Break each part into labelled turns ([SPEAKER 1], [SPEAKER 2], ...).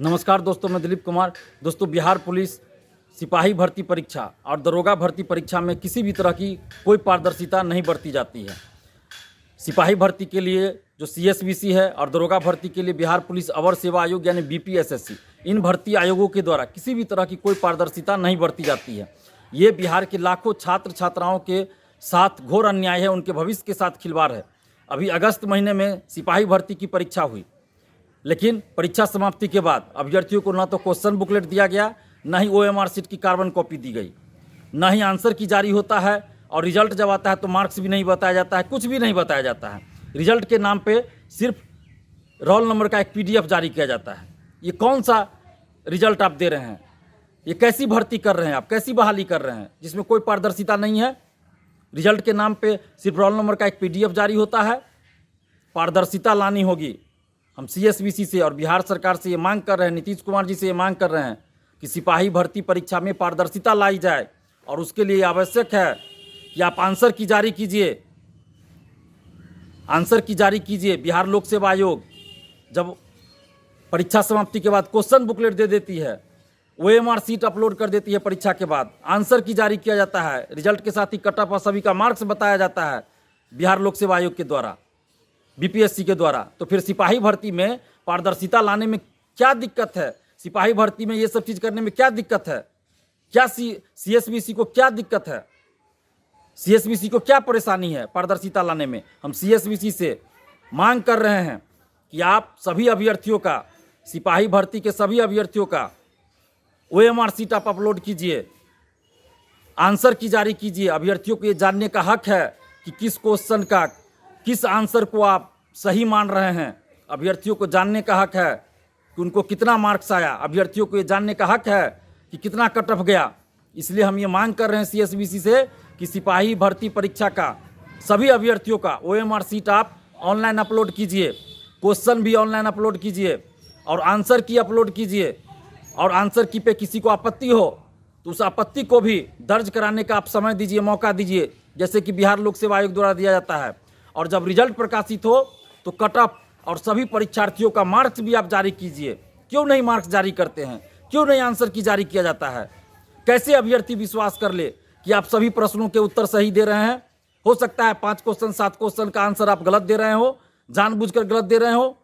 [SPEAKER 1] नमस्कार दोस्तों, मैं दिलीप कुमार। दोस्तों, बिहार पुलिस सिपाही भर्ती परीक्षा और दरोगा भर्ती परीक्षा में किसी भी तरह की कोई पारदर्शिता नहीं बरती जाती है। सिपाही भर्ती के लिए जो CSBC है और दरोगा भर्ती के लिए बिहार पुलिस अवर सेवा आयोग यानी BPSSC, इन भर्ती आयोगों के द्वारा किसी भी तरह की कोई पारदर्शिता नहीं बरती जाती है। ये बिहार के लाखों छात्र छात्राओं के साथ घोर अन्याय है, उनके भविष्य के साथ खिलवाड़ है। अभी अगस्त महीने में सिपाही भर्ती की परीक्षा हुई, लेकिन परीक्षा समाप्ति के बाद अभ्यर्थियों को न तो क्वेश्चन बुकलेट दिया गया, न ही OMR शीट की कार्बन कॉपी दी गई, न ही आंसर की जारी होता है, और रिजल्ट जब आता है तो मार्क्स भी नहीं बताया जाता है, कुछ भी नहीं बताया जाता है। रिजल्ट के नाम पे सिर्फ रोल नंबर का एक PDF जारी किया जाता है। ये कौन सा रिजल्ट आप दे रहे हैं? ये कैसी भर्ती कर रहे हैं आप? कैसी बहाली कर रहे हैं जिसमें कोई पारदर्शिता नहीं है? रिजल्ट के नाम पे सिर्फ रोल नंबर का एक PDF जारी होता है। पारदर्शिता लानी होगी। हम CSBC से और बिहार सरकार से ये मांग कर रहे हैं, नीतीश कुमार जी से ये मांग कर रहे हैं कि सिपाही भर्ती परीक्षा में पारदर्शिता लाई जाए, और उसके लिए आवश्यक है कि आप आंसर की जारी कीजिए। आंसर की जारी कीजिए। बिहार लोक सेवा आयोग जब परीक्षा समाप्ति के बाद क्वेश्चन बुकलेट दे देती है, OMR शीट अपलोड कर देती है, परीक्षा के बाद आंसर की जारी किया जाता है, रिजल्ट के साथ ही कट ऑफ और सभी का मार्क्स बताया जाता है बिहार लोक सेवा आयोग के द्वारा, BPSC के द्वारा, तो फिर सिपाही भर्ती में पारदर्शिता लाने में क्या दिक्कत है? सिपाही भर्ती में ये सब चीज़ करने में क्या दिक्कत है? क्या CSBC को क्या दिक्कत है? CSBC को क्या परेशानी है पारदर्शिता लाने में? हम CSBC से मांग कर रहे हैं कि आप सभी अभ्यर्थियों का, सिपाही भर्ती के सभी अभ्यर्थियों का OMR शीट आप अपलोड कीजिए, आंसर की जारी कीजिए। अभ्यर्थियों को ये जानने का हक है कि किस क्वेश्चन का, किस आंसर को आप सही मान रहे हैं। अभ्यर्थियों को जानने का हक है कि उनको कितना मार्क्स आया। अभ्यर्थियों को ये जानने का हक है कि कितना कट ऑफ गया। इसलिए हम ये मांग कर रहे हैं CSBC से कि सिपाही भर्ती परीक्षा का सभी अभ्यर्थियों का OMR शीट आप ऑनलाइन अपलोड कीजिए, क्वेश्चन भी ऑनलाइन अपलोड कीजिए, और आंसर की अपलोड कीजिए। और आंसर की पे किसी को आपत्ति हो तो उस आपत्ति को भी दर्ज कराने का आप समय दीजिए, मौका दीजिए, जैसे कि बिहार लोक सेवा आयोग द्वारा दिया जाता है। और जब रिजल्ट प्रकाशित हो तो कट ऑफ और सभी परीक्षार्थियों का मार्क्स भी आप जारी कीजिए। क्यों नहीं मार्क्स जारी करते हैं? क्यों नहीं आंसर की जारी किया जाता है? कैसे अभ्यर्थी विश्वास कर ले कि आप सभी प्रश्नों के उत्तर सही दे रहे हैं? हो सकता है 5 क्वेश्चन 7 क्वेश्चन का आंसर आप गलत दे रहे हो, जानबूझकर गलत दे रहे हो,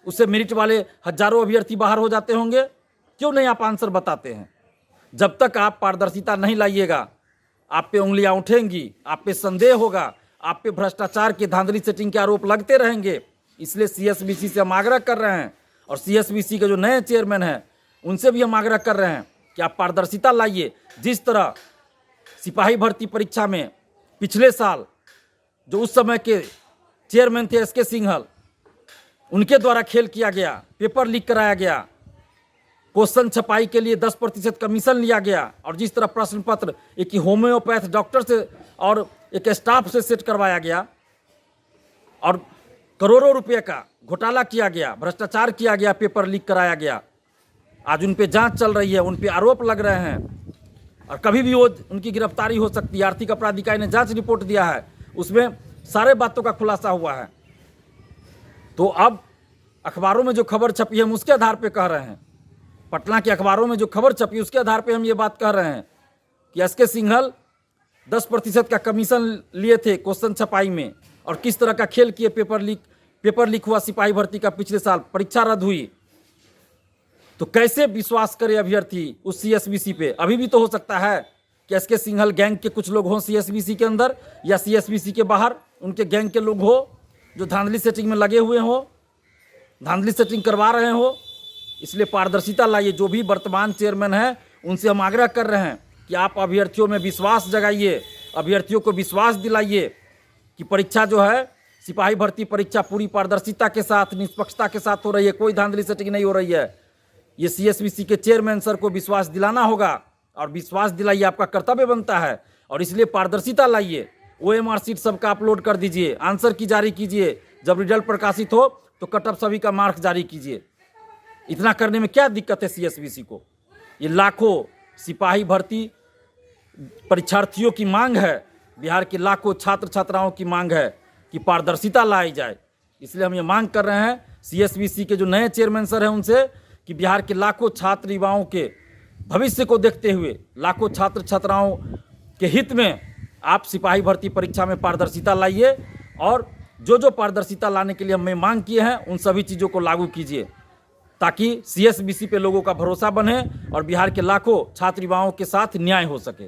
[SPEAKER 1] उससे मेरिट वाले हजारों अभ्यर्थी बाहर हो जाते होंगे। क्यों नहीं आप आंसर बताते हैं? जब तक आप पारदर्शिता नहीं लाइएगा, आप पे उंगलियां उठेंगी, आप पे संदेह होगा, आप पे भ्रष्टाचार के, धांधली सेटिंग के आरोप लगते रहेंगे। इसलिए CSBC से हम आग्रह कर रहे हैं, और CSBC के जो नए चेयरमैन हैं उनसे भी हम आग्रह कर रहे हैं कि आप पारदर्शिता लाइए। जिस तरह सिपाही भर्ती परीक्षा में पिछले साल जो उस समय के चेयरमैन थे SK सिंघल, उनके द्वारा खेल किया गया, पेपर लीक कराया गया, क्वेश्चन छपाई के लिए 10% कमीशन लिया गया, और जिस तरह प्रश्न पत्र एक होम्योपैथ डॉक्टर से और एक स्टाफ से सेट करवाया गया, और करोड़ों रुपए का घोटाला किया गया, भ्रष्टाचार किया गया, पेपर लीक कराया गया। आज उन पे जांच चल रही है, उन पे आरोप लग रहे हैं, और कभी भी वो उनकी गिरफ्तारी हो सकती है। आर्थिक अपराध इकाई ने जांच रिपोर्ट दिया है, उसमें सारे बातों का खुलासा हुआ है। तो अब अखबारों में जो खबर छपी है हम उसके आधार पर कह रहे हैं, पटना के अखबारों में जो खबर छपी उसके आधार पर हम ये बात कह रहे हैं कि SK सिंघल 10% का कमीशन लिए थे क्वेश्चन छपाई में, और किस तरह का खेल किए। पेपर लीक हुआ सिपाही भर्ती का पिछले साल, परीक्षा रद्द हुई। तो कैसे विश्वास करे अभ्यर्थी उस CSBC पे? अभी भी तो हो सकता है कि SK सिंघल गैंग के कुछ लोग हों CSBC के अंदर या CSBC के बाहर, उनके गैंग के लोग हो जो धांधली सेटिंग में लगे हुए हो, धांधली सेटिंग करवा रहे हो। इसलिए पारदर्शिता लाइए। जो भी वर्तमान चेयरमैन हैं उनसे हम आग्रह कर रहे हैं कि आप अभ्यर्थियों में विश्वास जगाइए, अभ्यर्थियों को विश्वास दिलाइए कि परीक्षा जो है, सिपाही भर्ती परीक्षा पूरी पारदर्शिता के साथ, निष्पक्षता के साथ हो रही है, कोई धांधली सेटिंग नहीं हो रही है। ये CSBC के चेयरमैन सर को विश्वास दिलाना होगा, और विश्वास दिलाइए, आपका कर्तव्य बनता है। और इसलिए पारदर्शिता लाइए। OMR शीट सबका अपलोड कर दीजिए, आंसर की जारी कीजिए, जब रिजल्ट प्रकाशित हो तो कट ऑफ सभी का मार्क्स जारी कीजिए। इतना करने में क्या दिक्कत है CSBC को? ये लाखों सिपाही भर्ती परीक्षार्थियों की मांग है, बिहार के लाखों छात्र छात्राओं की मांग है कि पारदर्शिता लाई जाए। इसलिए हम ये मांग कर रहे हैं CSBC के जो नए चेयरमैन सर हैं उनसे कि बिहार के लाखों छात्र युवाओं के भविष्य को देखते हुए, लाखों छात्र छात्राओं के हित में आप सिपाही भर्ती परीक्षा में पारदर्शिता लाइए और जो पारदर्शिता लाने के लिए हमने मांग किए हैं उन सभी चीज़ों को लागू कीजिए, ताकि CSBC पे लोगों का भरोसा बने और बिहार के लाखों छात्र युवाओं के साथ न्याय हो सके।